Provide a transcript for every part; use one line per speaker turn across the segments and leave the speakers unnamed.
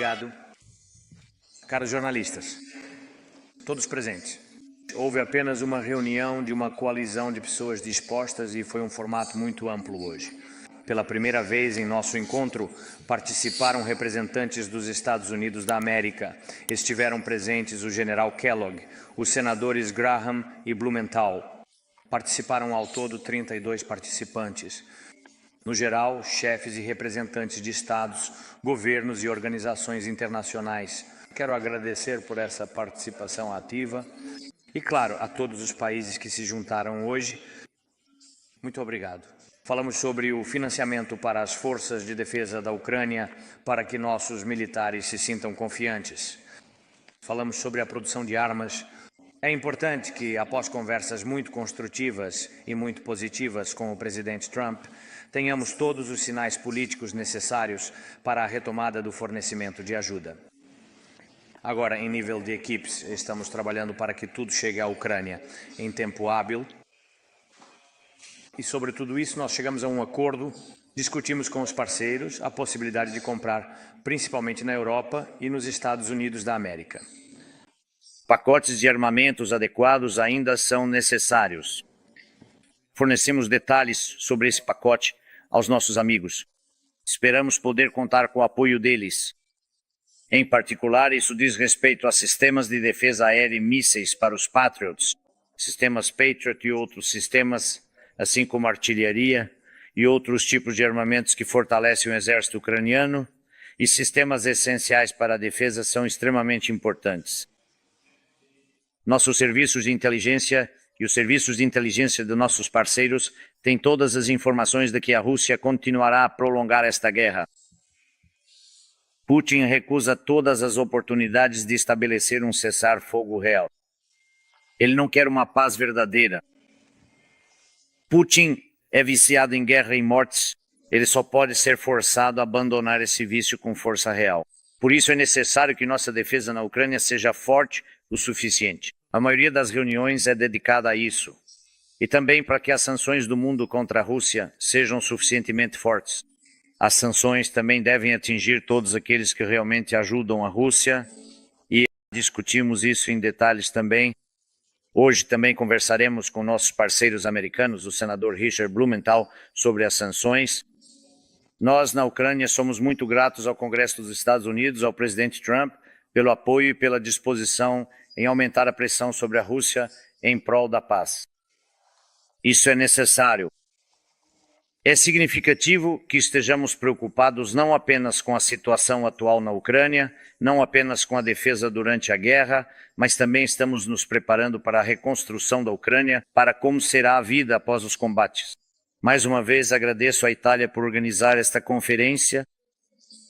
obrigado. Caros jornalistas, todos presentes. Houve apenas uma reunião de uma coalizão de pessoas dispostas e foi um formato muito amplo hoje. Pela primeira vez em nosso encontro, participaram representantes dos Estados Unidos da América. Estiveram presentes o general Kellogg, os senadores Graham e Blumenthal. Participaram ao todo 32 participantes. No geral, chefes e representantes de estados, governos e organizações internacionais. Quero agradecer por essa participação ativa e, claro, a todos os países que se juntaram hoje. Muito obrigado. Falamos sobre o financiamento para as forças de defesa da Ucrânia para que nossos militares se sintam confiantes. Falamos sobre a produção de armas. É importante que, após conversas muito construtivas e muito positivas com o presidente Trump, tenhamos todos os sinais políticos necessários para a retomada do fornecimento de ajuda. Agora, em nível de equipes, estamos trabalhando para que tudo chegue à Ucrânia em tempo hábil. E sobre tudo isso, nós chegamos a um acordo, discutimos com os parceiros a possibilidade de comprar, principalmente na Europa e nos Estados Unidos da América.
Pacotes de armamentos adequados ainda são necessários. Fornecemos detalhes sobre esse pacote aos nossos amigos. Esperamos poder contar com o apoio deles. Em particular, isso diz respeito a sistemas de defesa aérea e mísseis para os Patriots, sistemas Patriot e outros sistemas, assim como artilharia e outros tipos de armamentos que fortalecem o exército ucraniano, e sistemas essenciais para a defesa são extremamente importantes. Nossos serviços de inteligência e os serviços de inteligência de nossos parceiros têm todas as informações de que a Rússia continuará a prolongar esta guerra. Putin recusa todas as oportunidades de estabelecer um cessar-fogo real. Ele não quer uma paz verdadeira. Putin é viciado em guerra e mortes. Ele só pode ser forçado a abandonar esse vício com força real. Por isso é necessário que nossa defesa na Ucrânia seja forte o suficiente. A maioria das reuniões é dedicada a isso. E também para que as sanções do mundo contra a Rússia sejam suficientemente fortes. As sanções também devem atingir todos aqueles que realmente ajudam a Rússia, e discutimos isso em detalhes também. Hoje também conversaremos com nossos parceiros americanos, o senador Richard Blumenthal, sobre as sanções. Nós, na Ucrânia, somos muito gratos ao Congresso dos Estados Unidos, ao presidente Trump, pelo apoio e pela disposição em aumentar a pressão sobre a Rússia em prol da paz. Isso é necessário. É significativo que estejamos preocupados não apenas com a situação atual na Ucrânia, não apenas com a defesa durante a guerra, mas também estamos nos preparando para a reconstrução da Ucrânia, para como será a vida após os combates. Mais uma vez agradeço à Itália por organizar esta conferência.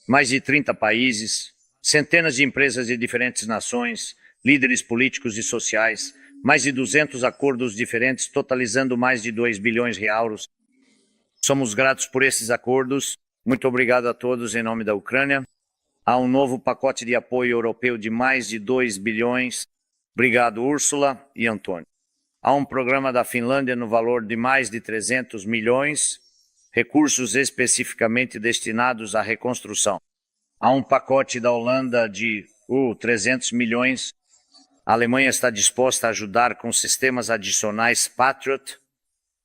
Mais de 30 países, centenas de empresas de diferentes nações, líderes políticos e sociais, mais de 200 acordos diferentes, totalizando mais de 2 bilhões de euros. Somos gratos por esses acordos. Muito obrigado a todos em nome da Ucrânia. Há um novo pacote de apoio europeu de mais de 2 bilhões. Obrigado, Úrsula e Antônio. Há um programa da Finlândia no valor de mais de 300 milhões, recursos especificamente destinados à reconstrução. Há um pacote da Holanda de 300 milhões. A Alemanha está disposta a ajudar com sistemas adicionais Patriot.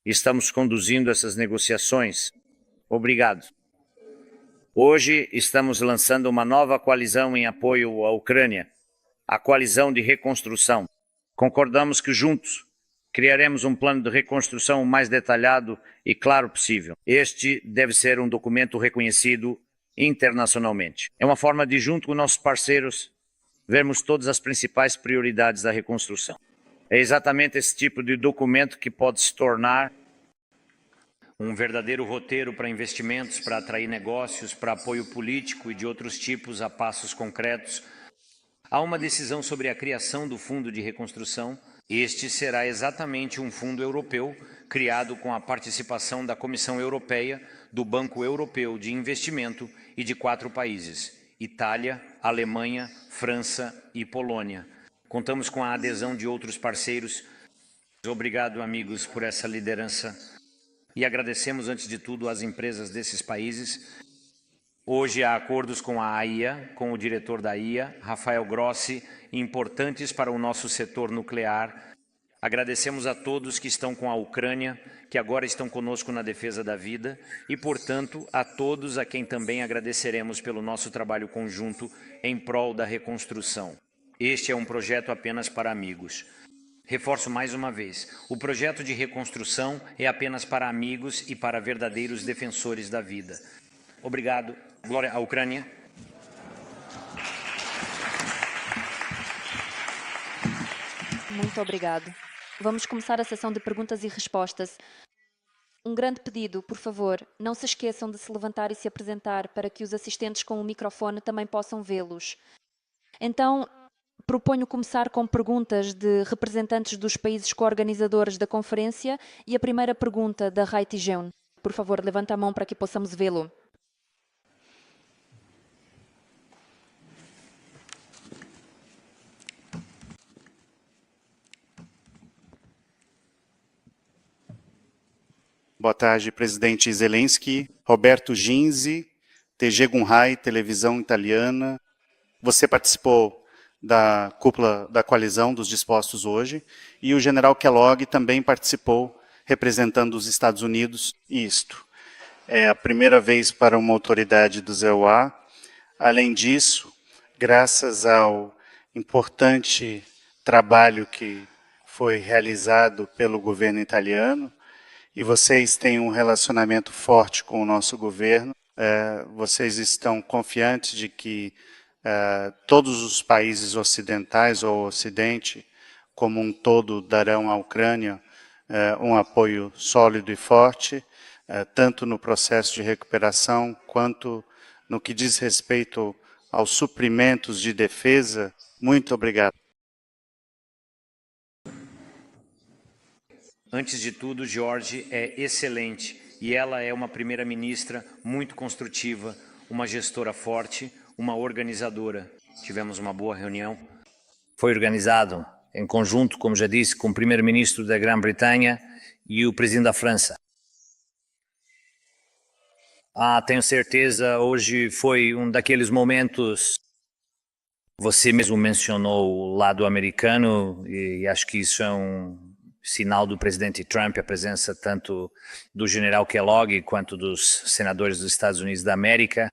Estamos conduzindo essas negociações. Obrigado. Hoje estamos lançando uma nova coalizão em apoio à Ucrânia, a coalizão de reconstrução. Concordamos que juntos criaremos um plano de reconstrução o mais detalhado e claro possível. Este deve ser um documento reconhecido internacionalmente. É uma forma de, junto com nossos parceiros, vermos todas as principais prioridades da reconstrução. É exatamente esse tipo de documento que pode se tornar
um verdadeiro roteiro para investimentos, para atrair negócios, para apoio político e de outros tipos a passos concretos. Há uma decisão sobre a criação do Fundo de Reconstrução. Este será exatamente um fundo europeu, criado com a participação da Comissão Europeia, do Banco Europeu de Investimento e de 4 países: Itália, Alemanha, França e Polônia. Contamos com a adesão de outros parceiros. Obrigado, amigos, por essa liderança. E agradecemos, antes de tudo, às empresas desses países. Hoje há acordos com a AIA, com o diretor da AIA, Rafael Grossi, importantes para o nosso setor nuclear. Agradecemos a todos que estão com a Ucrânia, que agora estão conosco na defesa da vida, e, portanto, a todos a quem também agradeceremos pelo nosso trabalho conjunto em prol da reconstrução. Este é um projeto apenas para amigos. Reforço mais uma vez, o projeto de reconstrução é apenas para amigos e para verdadeiros defensores da vida. Obrigado. Glória à Ucrânia.
Muito obrigado. Vamos começar a sessão de perguntas e respostas. Um grande pedido, por favor, não se esqueçam de se levantar e se apresentar para que os assistentes com o microfone também possam vê-los. Então, proponho começar com perguntas de representantes dos países coorganizadores da conferência e a primeira pergunta da Rai Tijeun. Por favor, levanta a mão para que possamos vê-lo.
Boa tarde, presidente Zelensky, Roberto Ginzi, TG Gunhai, televisão italiana. Você participou da cúpula da coalizão dos dispostos hoje, e o general Kellogg também participou, representando os Estados Unidos, isto. É a primeira vez para uma autoridade do ZEUA. Além disso, graças ao importante trabalho que foi realizado pelo governo italiano, e vocês têm um relacionamento forte com o nosso governo, vocês estão confiantes de que todos os países ocidentais ou o Ocidente, como um todo, darão à Ucrânia um apoio sólido e forte, tanto no processo de recuperação, quanto no que diz respeito aos suprimentos de defesa. Muito obrigado.
Antes de tudo, George é excelente e ela é uma primeira-ministra muito construtiva, uma gestora forte, uma organizadora. Tivemos uma boa reunião.
Foi organizado em conjunto, como já disse, com o primeiro-ministro da Grã-Bretanha e o presidente da França. Tenho certeza, hoje foi um daqueles momentos. Você mesmo mencionou o lado americano e acho que isso é um sinal do presidente Trump, a presença tanto do general Kellogg quanto dos senadores dos Estados Unidos da América.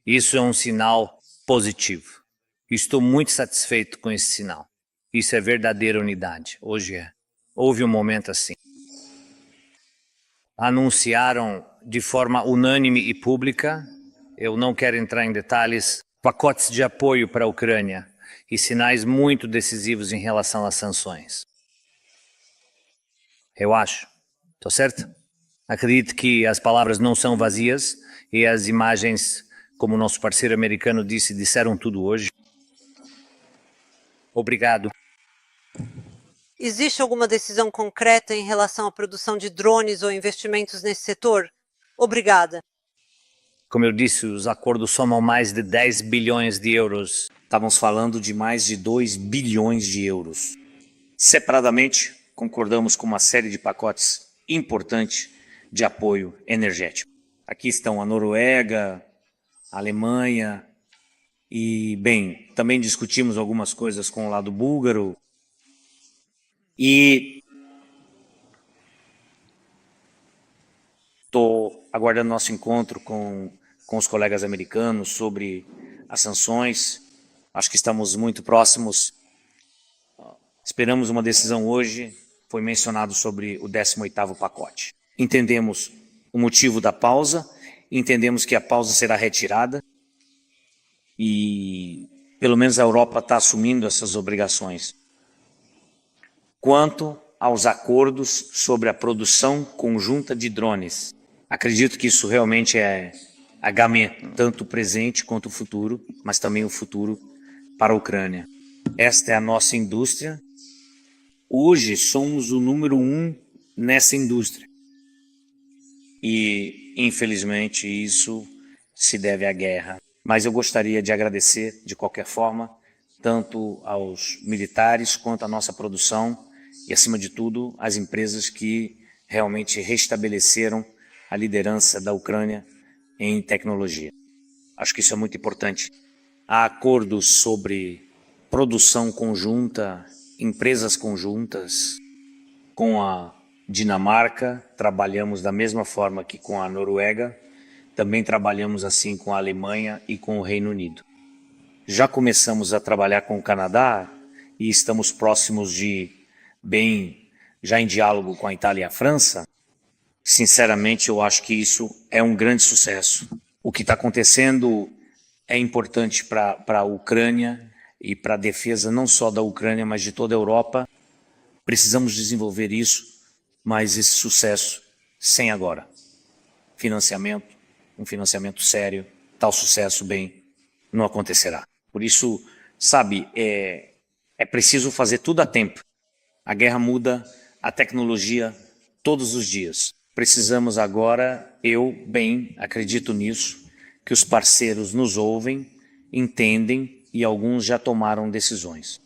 Isso é um sinal positivo. Estou muito satisfeito com esse sinal. Isso é verdadeira unidade. Hoje houve um momento assim. Anunciaram de forma unânime e pública, eu não quero entrar em detalhes, pacotes de apoio para a Ucrânia e sinais muito decisivos em relação às sanções. Eu acho. Estou certo? Acredito que as palavras não são vazias e as imagens, como o nosso parceiro americano disse, disseram tudo hoje. Obrigado.
Existe alguma decisão concreta em relação à produção de drones ou investimentos nesse setor? Obrigada.
Como eu disse, os acordos somam mais de 10 bilhões de euros.
Estávamos falando de mais de 2 bilhões de euros. Separadamente, concordamos com uma série de pacotes importantes de apoio energético. Aqui estão a Noruega, a Alemanha e, bem, também discutimos algumas coisas com o lado búlgaro e estou aguardando nosso encontro com os colegas americanos sobre as sanções. Acho que estamos muito próximos. Esperamos uma decisão hoje. Foi mencionado sobre o 18º pacote. Entendemos o motivo da pausa, entendemos que a pausa será retirada e pelo menos a Europa está assumindo essas obrigações. Quanto aos acordos sobre a produção conjunta de drones, acredito que isso realmente é HME, tanto o presente quanto o futuro, mas também o futuro para a Ucrânia. Esta é a nossa indústria. Hoje somos o número 1 nessa indústria. E, infelizmente, isso se deve à guerra. Mas eu gostaria de agradecer, de qualquer forma, tanto aos militares quanto à nossa produção e, acima de tudo, às empresas que realmente restabeleceram a liderança da Ucrânia em tecnologia. Acho que isso é muito importante. Há acordos sobre produção conjunta, empresas conjuntas com a Dinamarca, trabalhamos da mesma forma que com a Noruega, também trabalhamos assim com a Alemanha e com o Reino Unido. Já começamos a trabalhar com o Canadá e estamos próximos já em diálogo com a Itália e a França. Sinceramente, eu acho que isso é um grande sucesso. O que está acontecendo é importante para a Ucrânia e para a defesa não só da Ucrânia, mas de toda a Europa. Precisamos desenvolver isso, mas esse sucesso sem agora. Um financiamento sério, tal sucesso bem não acontecerá. Por isso, sabe, é preciso fazer tudo a tempo. A guerra muda, a tecnologia todos os dias. Precisamos agora, eu bem acredito nisso, que os parceiros nos ouvem, entendem e alguns já tomaram decisões.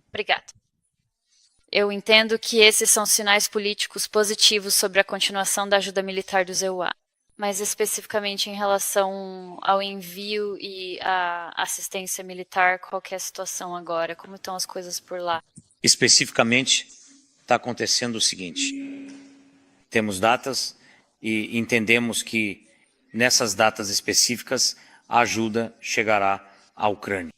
Obrigada. Eu entendo que esses são sinais políticos positivos sobre a continuação da ajuda militar dos EUA, mas especificamente em relação ao envio e à assistência militar, qual que é a situação agora? Como estão as coisas por lá?
Especificamente, está acontecendo o seguinte: temos datas e entendemos que nessas datas específicas a ajuda chegará à Ucrânia.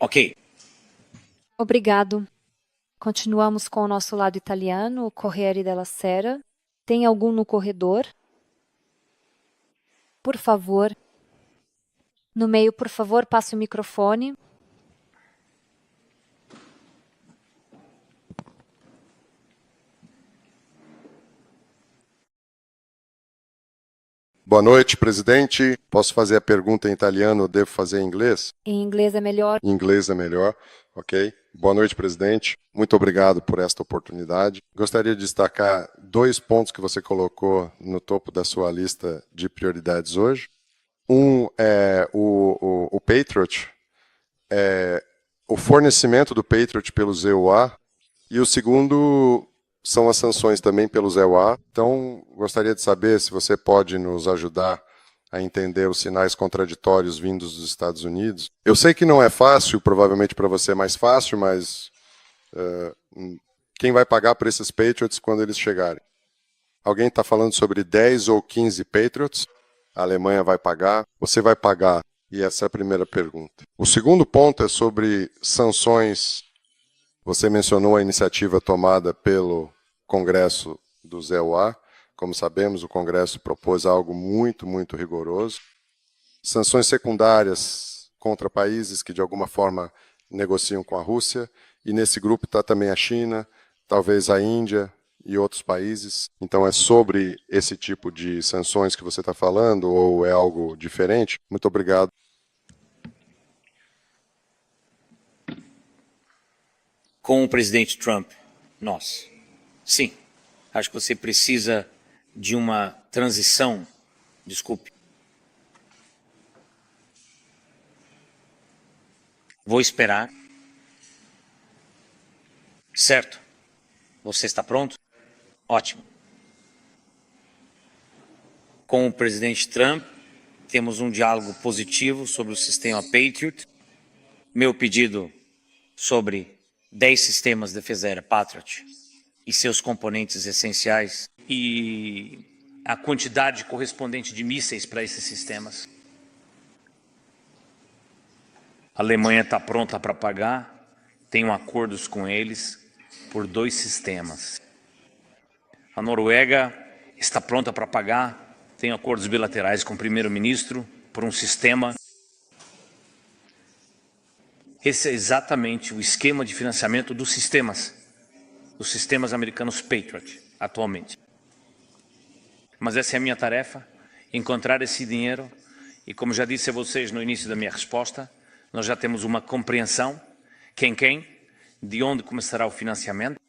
Ok.
Obrigado. Continuamos com o nosso lado italiano, o Corriere della Sera. Tem algum no corredor? Por favor. No meio, por favor, passe o microfone.
Boa noite, presidente. Posso fazer a pergunta em italiano ou devo fazer em inglês?
Em inglês é melhor.
Em inglês é melhor, ok. Boa noite, presidente. Muito obrigado por esta oportunidade. Gostaria de destacar 2 pontos que você colocou no topo da sua lista de prioridades hoje. Um é o Patriot, o fornecimento do Patriot pelos EUA, e o segundo são as sanções também pelos EUA. Então, gostaria de saber se você pode nos ajudar a entender os sinais contraditórios vindos dos Estados Unidos. Eu sei que não é fácil, provavelmente para você é mais fácil, mas quem vai pagar por esses Patriots quando eles chegarem? Alguém está falando sobre 10 ou 15 Patriots? A Alemanha vai pagar? Você vai pagar? E essa é a primeira pergunta. O segundo ponto é sobre sanções. Você mencionou a iniciativa tomada pelo Congresso dos EUA. Como sabemos, o Congresso propôs algo muito, muito rigoroso. Sanções secundárias contra países que, de alguma forma, negociam com a Rússia. E nesse grupo está também a China, talvez a Índia e outros países. Então, é sobre esse tipo de sanções que você está falando ou é algo diferente? Muito obrigado.
Com o presidente Trump, nós. Sim, acho que você precisa de uma transição. Desculpe. Vou esperar. Certo. Você está pronto? Ótimo. Com o presidente Trump, temos um diálogo positivo sobre o sistema Patriot. Meu pedido sobre 10 sistemas de defesa aérea Patriot e seus componentes essenciais e a quantidade correspondente de mísseis para esses sistemas. A Alemanha está pronta para pagar, tenho acordos com eles por 2 sistemas. A Noruega está pronta para pagar, tenho acordos bilaterais com o primeiro-ministro por um sistema. Esse é exatamente o esquema de financiamento dos sistemas americanos Patriot, atualmente. Mas essa é a minha tarefa, encontrar esse dinheiro, e como já disse a vocês no início da minha resposta, nós já temos uma compreensão, de onde começará o financiamento.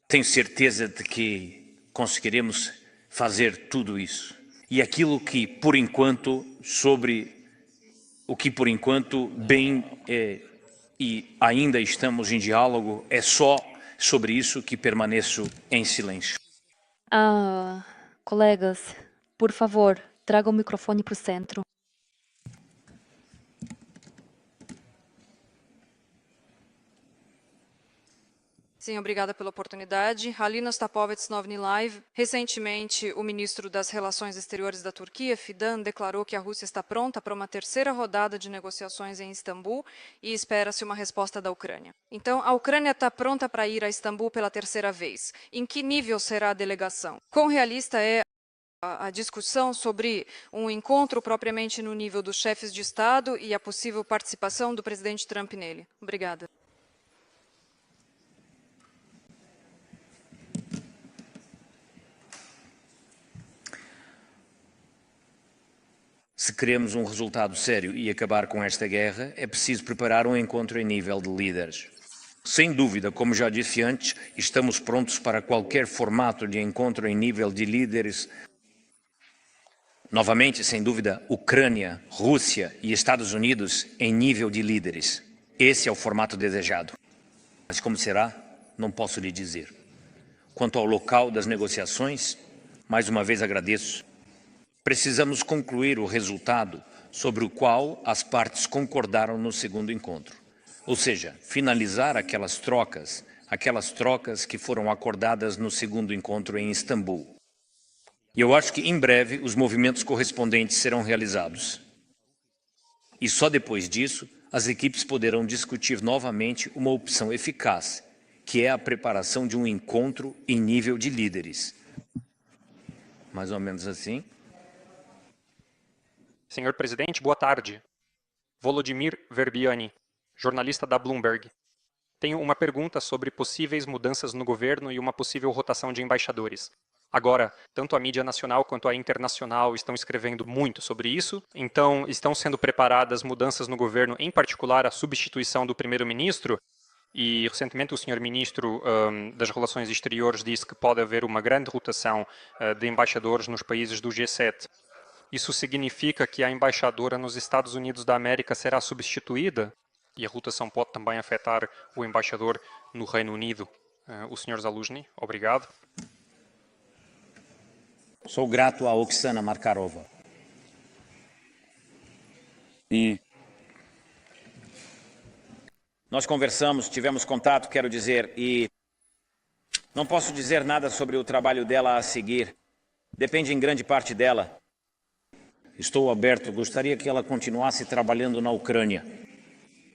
Tenho certeza de que conseguiremos fazer tudo isso. E aquilo que, por enquanto, bem e ainda estamos em diálogo, é só
Sobre isso que permaneço em silêncio.
Colegas, por favor, traga o microfone para o centro.
Sim, obrigada pela oportunidade. Halina Stapovets, Novni Live. Recentemente, o ministro das Relações Exteriores da Turquia, Fidan, declarou que a Rússia está pronta para uma terceira rodada de negociações em Istambul e espera-se uma resposta da Ucrânia. Então, a Ucrânia está pronta para ir a Istambul pela terceira vez. Em que nível será a delegação? Quão realista é a discussão sobre um encontro propriamente no nível dos chefes de Estado e a possível participação do presidente Trump nele? Obrigada.
Se queremos um resultado sério e acabar com esta guerra, é preciso preparar um encontro em nível de líderes. Sem dúvida, como já disse antes, estamos prontos para qualquer formato de encontro em nível de líderes. Novamente, sem dúvida, Ucrânia, Rússia e Estados Unidos em nível de líderes. Esse é o formato desejado. Mas como será? Não posso lhe dizer. Quanto ao local das negociações, mais uma vez agradeço. Precisamos concluir o resultado sobre o qual as partes concordaram no segundo encontro. Ou seja, finalizar aquelas trocas que foram acordadas no segundo encontro em Istambul. E eu acho que em breve os movimentos correspondentes serão realizados. E só depois disso, as equipes poderão discutir novamente uma opção eficaz, que é a preparação de um encontro em nível de líderes. Mais ou menos assim.
Senhor presidente, boa tarde. Volodymyr Verbiani, jornalista da Bloomberg. Tenho uma pergunta sobre possíveis mudanças no governo e uma possível rotação de embaixadores. Agora, tanto a mídia nacional quanto a internacional estão escrevendo muito sobre isso, então estão sendo preparadas mudanças no governo, em particular a substituição do primeiro-ministro, e recentemente o senhor ministro das Relações Exteriores disse que pode haver uma grande rotação de embaixadores nos países do G7. Isso significa que a embaixadora nos Estados Unidos da América será substituída? E a rotação pode também afetar o embaixador no Reino Unido? O Sr. Zaluzny, obrigado.
Sou grato a Oksana Markarova. E nós conversamos, tivemos contato, quero dizer, e não posso dizer nada sobre o trabalho dela a seguir. Depende em grande parte dela. Estou aberto, gostaria que ela continuasse trabalhando na Ucrânia.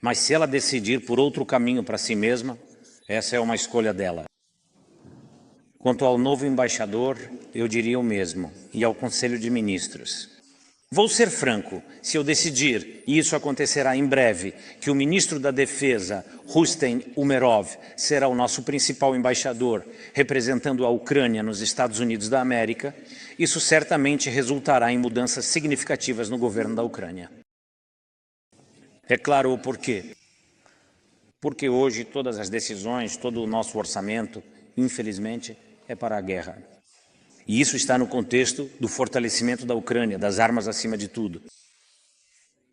Mas se ela decidir por outro caminho para si mesma, essa é uma escolha dela. Quanto ao novo embaixador, eu diria o mesmo, e ao Conselho de Ministros. Vou ser franco, se eu decidir, e isso acontecerá em breve, que o ministro da Defesa, Rustem Umerov, será o nosso principal embaixador, representando a Ucrânia nos Estados Unidos da América, isso certamente resultará em mudanças significativas no governo da Ucrânia. É claro o porquê. Porque hoje todas as decisões, todo o nosso orçamento, infelizmente, é para a guerra. E isso está no contexto do fortalecimento da Ucrânia, das armas acima de tudo.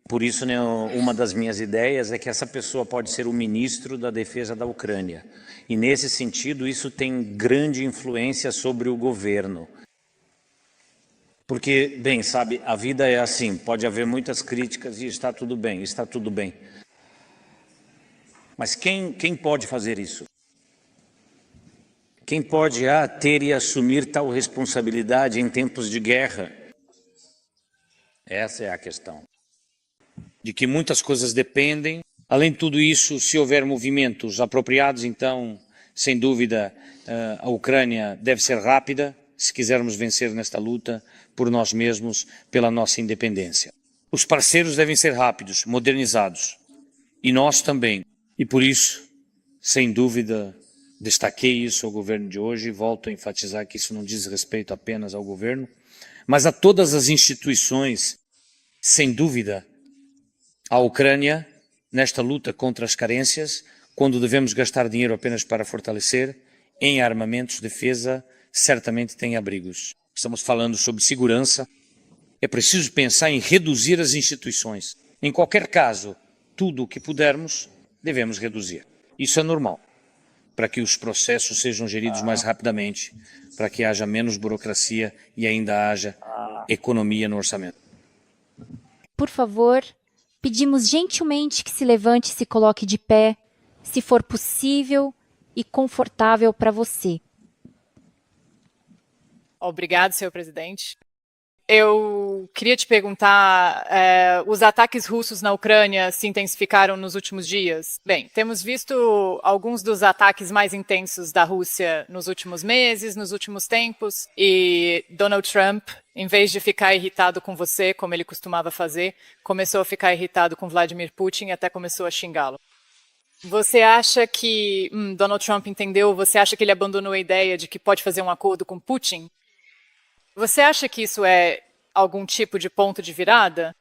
Por isso, né, uma das minhas ideias é que essa pessoa pode ser o ministro da Defesa da Ucrânia. E nesse sentido, isso tem grande influência sobre o governo. Porque, bem, sabe, a vida é assim, pode haver muitas críticas e está tudo bem, está tudo bem. Mas quem pode fazer isso? Quem pode ter e assumir tal responsabilidade em tempos de guerra? Essa é a questão. De que muitas coisas dependem. Além de tudo isso, se houver movimentos apropriados, então, sem dúvida, a Ucrânia deve ser rápida, se quisermos vencer nesta luta, por nós mesmos, pela nossa independência. Os parceiros devem ser rápidos, modernizados. E nós também. E por isso, sem dúvida, destaquei isso ao governo de hoje e volto a enfatizar que isso não diz respeito apenas ao governo, mas a todas as instituições, sem dúvida, a Ucrânia, nesta luta contra as carências, quando devemos gastar dinheiro apenas para fortalecer, em armamentos, defesa, certamente tem abrigos. Estamos falando sobre segurança, é preciso pensar em reduzir as instituições. Em qualquer caso, tudo o que pudermos, devemos reduzir. Isso é normal. para que os processos sejam geridos mais rapidamente, para que haja menos burocracia e ainda haja economia no orçamento.
Por favor, pedimos gentilmente que se levante e se coloque de pé, se for possível e confortável para você.
Obrigado, senhor presidente. Eu queria te perguntar, os ataques russos na Ucrânia se intensificaram nos últimos dias? Bem, temos visto alguns dos ataques mais intensos da Rússia nos últimos meses, nos últimos tempos, e Donald Trump, em vez de ficar irritado com você, como ele costumava fazer, começou a ficar irritado com Vladimir Putin e até começou a xingá-lo. Você acha que Donald Trump entendeu, você acha que ele abandonou a ideia de que pode fazer um acordo com Putin? Você acha que isso é algum tipo de ponto de virada?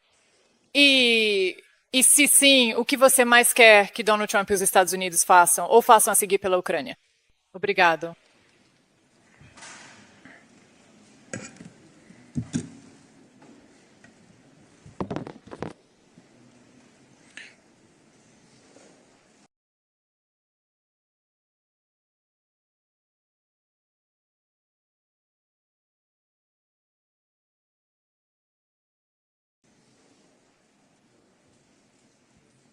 E se sim, o que você mais quer que Donald Trump e os Estados Unidos façam, ou façam a seguir pela Ucrânia? Obrigado.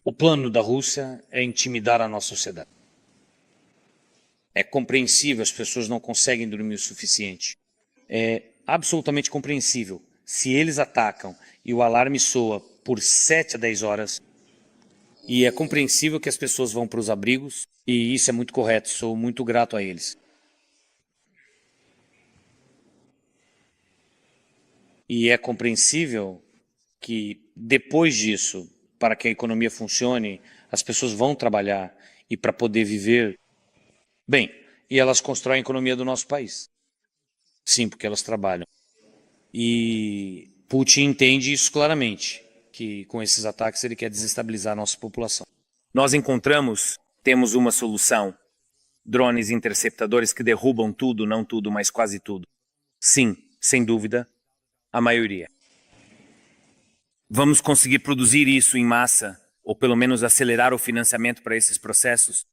O plano da Rússia é intimidar a nossa sociedade. É compreensível, as pessoas não conseguem dormir o suficiente. É absolutamente compreensível. Se eles atacam e o alarme soa por 7 a 10 horas, e é compreensível que as pessoas vão para os abrigos, e isso é muito correto, sou muito grato a eles. E é compreensível que depois disso, para que a economia funcione, as pessoas vão trabalhar e para poder viver bem. E elas constroem a economia do nosso país. Sim, porque elas trabalham. E Putin entende isso claramente, que com esses ataques ele quer desestabilizar a nossa população. Nós temos uma solução. Drones interceptadores que derrubam tudo, não tudo, mas quase tudo. Sim, sem dúvida, a maioria. Vamos conseguir produzir isso em massa, ou pelo menos acelerar o financiamento para esses processos?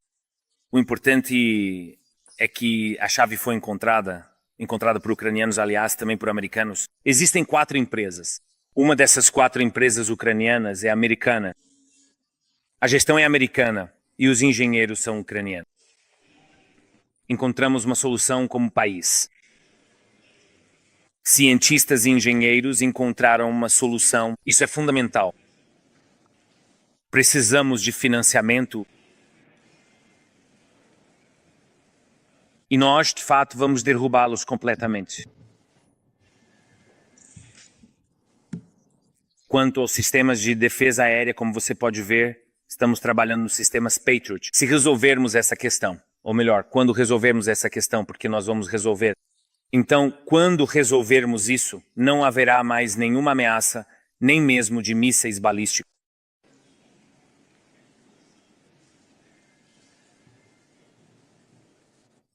O importante é que a chave foi encontrada por ucranianos, aliás, também por americanos. Existem 4 empresas. Uma dessas 4 empresas ucranianas é americana. A gestão é americana e os engenheiros são ucranianos. Encontramos uma solução como país. Cientistas e engenheiros encontraram uma solução. Isso é fundamental. Precisamos de financiamento. E nós, de fato, vamos derrubá-los completamente. Quanto aos sistemas de defesa aérea, como você pode ver, estamos trabalhando nos sistemas Patriot. Se resolvermos essa questão, ou melhor, quando resolvermos essa questão, porque nós vamos resolver. Então, quando resolvermos isso, não haverá mais nenhuma ameaça, nem mesmo de mísseis balísticos.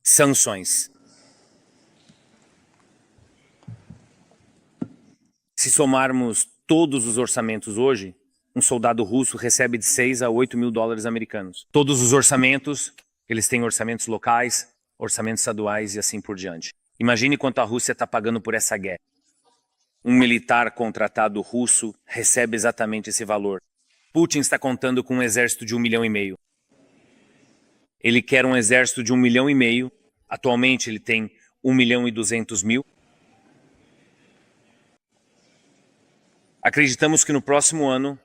Sanções. Se somarmos todos os orçamentos hoje, um soldado russo recebe de 6 a 8 mil dólares americanos. Todos os orçamentos, eles têm orçamentos locais, orçamentos estaduais e assim por diante. Imagine quanto a Rússia está pagando por essa guerra. Um militar contratado russo recebe exatamente esse valor. Putin está contando com um exército de 1,5 milhão. Ele quer um exército de 1,5 milhão. Atualmente ele tem 1.200.000. Acreditamos que no próximo ano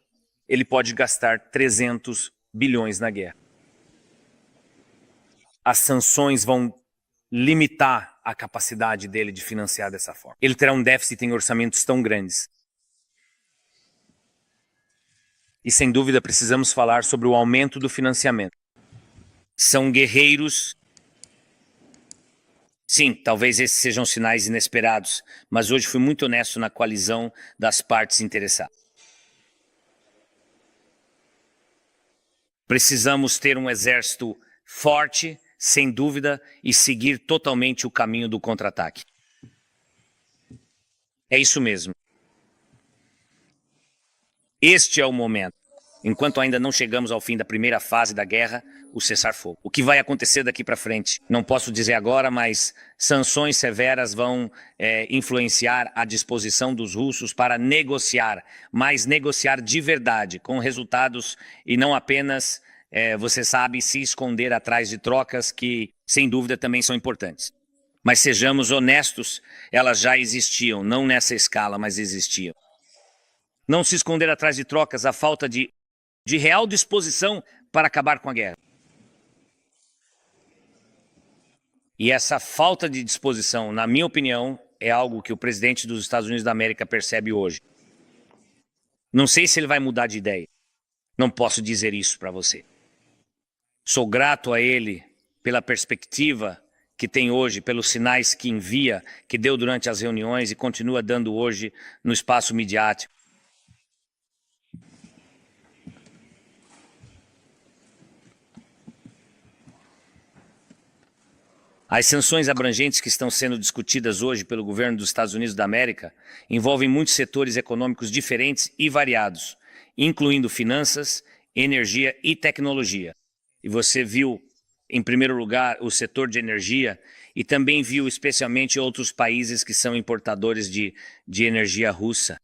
ele pode gastar 300 bilhões na guerra. As sanções vão limitar a capacidade dele de financiar dessa forma. Ele terá um déficit em orçamentos tão grandes. E sem dúvida precisamos falar sobre o aumento do financiamento. São guerreiros. Sim, talvez esses sejam sinais inesperados, mas hoje fui muito honesto na coalizão das partes interessadas. Precisamos ter um exército forte, sem dúvida, e seguir totalmente o caminho do contra-ataque. É isso mesmo. Este é o momento. enquanto ainda não chegamos ao fim da primeira fase da guerra, o cessar-fogo. O que vai acontecer daqui para frente? Não posso dizer agora, mas sanções severas vão influenciar a disposição dos russos para negociar, mas negociar de verdade, com resultados e não apenas, você sabe, se esconder atrás de trocas que, sem dúvida, também são importantes. Mas sejamos honestos, elas já existiam, não nessa escala, mas existiam. Não se esconder atrás de trocas, a falta de real disposição para acabar com a guerra. E essa falta de disposição, na minha opinião, é algo que o presidente dos Estados Unidos da América percebe hoje. Não sei se ele vai mudar de ideia. Não posso dizer isso para você. Sou grato a ele pela perspectiva que tem hoje, pelos sinais que envia, que deu durante as reuniões e continua dando hoje no espaço midiático. As sanções abrangentes que estão sendo discutidas hoje pelo governo dos Estados Unidos da América envolvem muitos setores econômicos diferentes e variados, incluindo finanças, energia e tecnologia. E você viu, em primeiro lugar, o setor de energia e também viu especialmente outros países que são importadores de energia russa.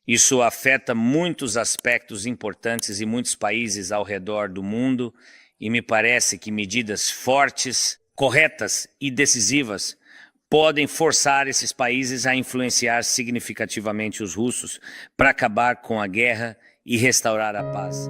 Isso afeta muitos aspectos importantes em muitos países ao redor do mundo. E me parece que medidas fortes, corretas e decisivas podem forçar esses países a influenciar significativamente os russos para acabar com a guerra e restaurar a paz.